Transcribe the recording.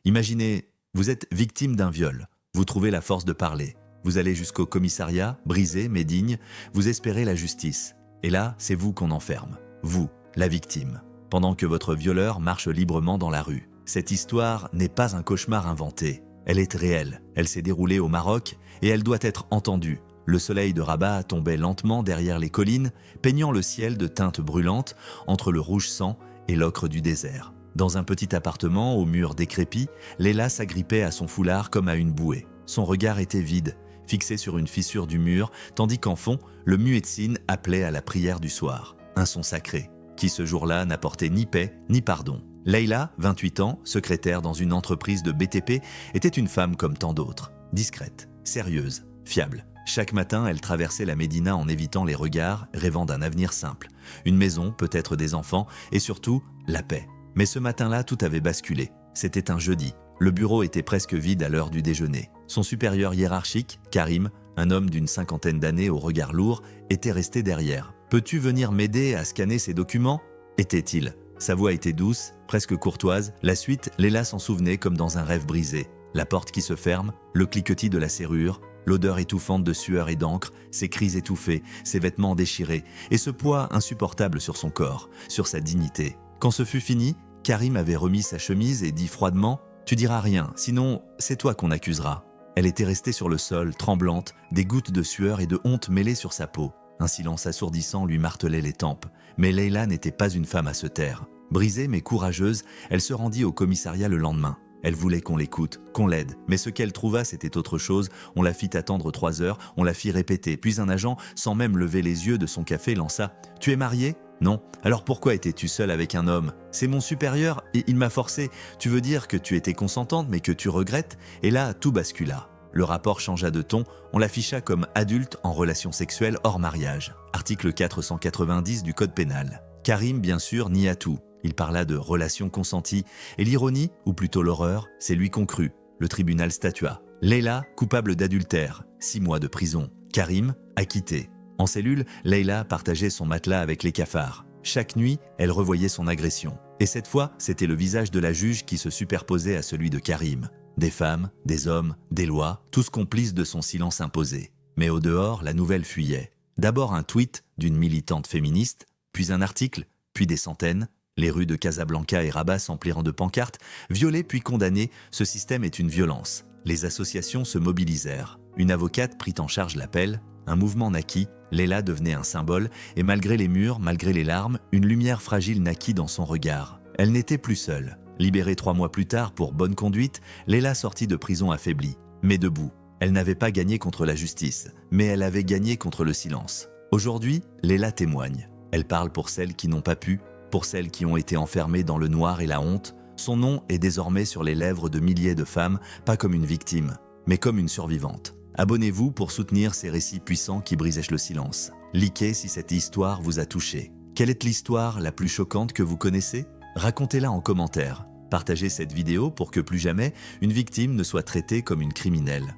Imaginez, vous êtes victime d'un viol. Vous trouvez la force de parler. Vous allez jusqu'au commissariat, brisé mais digne, vous espérez la justice. Et là, c'est vous qu'on enferme. Vous, la victime. Pendant que votre violeur marche librement dans la rue. Cette histoire n'est pas un cauchemar inventé. Elle est réelle. Elle s'est déroulée au Maroc et elle doit être entendue. Le soleil de Rabat tombait lentement derrière les collines, peignant le ciel de teintes brûlantes entre le rouge sang et l'ocre du désert. Dans un petit appartement aux murs décrépits, Leila s'agrippait à son foulard comme à une bouée. Son regard était vide, fixé sur une fissure du mur, tandis qu'en fond, le muezzin appelait à la prière du soir. Un son sacré, qui ce jour-là n'apportait ni paix ni pardon. Leila, 28 ans, secrétaire dans une entreprise de BTP, était une femme comme tant d'autres. Discrète, sérieuse, fiable. Chaque matin, elle traversait la Médina en évitant les regards, rêvant d'un avenir simple. Une maison, peut-être des enfants, et surtout, la paix. Mais ce matin-là, tout avait basculé. C'était un jeudi. Le bureau était presque vide à l'heure du déjeuner. Son supérieur hiérarchique, Karim, un homme d'une cinquantaine d'années au regard lourd, était resté derrière. « Peux-tu venir m'aider à scanner ces documents ?» était-il. Sa voix était douce, presque courtoise. La suite, Leila s'en souvenait comme dans un rêve brisé. La porte qui se ferme, le cliquetis de la serrure, l'odeur étouffante de sueur et d'encre, ses cris étouffés, ses vêtements déchirés, et ce poids insupportable sur son corps, sur sa dignité. Quand ce fut fini, Karim avait remis sa chemise et dit froidement « Tu diras rien, sinon c'est toi qu'on accusera ». Elle était restée sur le sol, tremblante, des gouttes de sueur et de honte mêlées sur sa peau. Un silence assourdissant lui martelait les tempes. Mais Leila n'était pas une femme à se taire. Brisée mais courageuse, elle se rendit au commissariat le lendemain. Elle voulait qu'on l'écoute, qu'on l'aide. Mais ce qu'elle trouva, c'était autre chose. On la fit attendre 3 heures, on la fit répéter. Puis un agent, sans même lever les yeux de son café, lança « Tu es mariée ? Non. Alors pourquoi étais-tu seule avec un homme ? C'est mon supérieur et il m'a forcé. Tu veux dire que tu étais consentante mais que tu regrettes ?» Et là, tout bascula. Le rapport changea de ton, on l'afficha comme adulte en relation sexuelle hors mariage. Article 490 du Code pénal. Karim, bien sûr, nia tout. Il parla de relations consenties. Et l'ironie, ou plutôt l'horreur, c'est lui qu'on crut. Le tribunal statua. Leila, coupable d'adultère, 6 mois de prison. Karim, acquitté. En cellule, Leila partageait son matelas avec les cafards. Chaque nuit, elle revoyait son agression. Et cette fois, c'était le visage de la juge qui se superposait à celui de Karim. Des femmes, des hommes, des lois, tous complices de son silence imposé. Mais au dehors, la nouvelle fuyait. D'abord un tweet d'une militante féministe, puis un article, puis des centaines. Les rues de Casablanca et Rabat s'emplirent de pancartes. Violée puis condamnée, ce système est une violence. Les associations se mobilisèrent. Une avocate prit en charge l'appel. Un mouvement naquit. Leila devenait un symbole. Et malgré les murs, malgré les larmes, une lumière fragile naquit dans son regard. Elle n'était plus seule. Libérée 3 mois plus tard pour bonne conduite, Leila sortit de prison affaiblie, mais debout. Elle n'avait pas gagné contre la justice, mais elle avait gagné contre le silence. Aujourd'hui, Leila témoigne. Elle parle pour celles qui n'ont pas pu, pour celles qui ont été enfermées dans le noir et la honte. Son nom est désormais sur les lèvres de milliers de femmes, pas comme une victime, mais comme une survivante. Abonnez-vous pour soutenir ces récits puissants qui brisent le silence. Likez si cette histoire vous a touché. Quelle est l'histoire la plus choquante que vous connaissez ? Racontez-la en commentaire. Partagez cette vidéo pour que plus jamais une victime ne soit traitée comme une criminelle.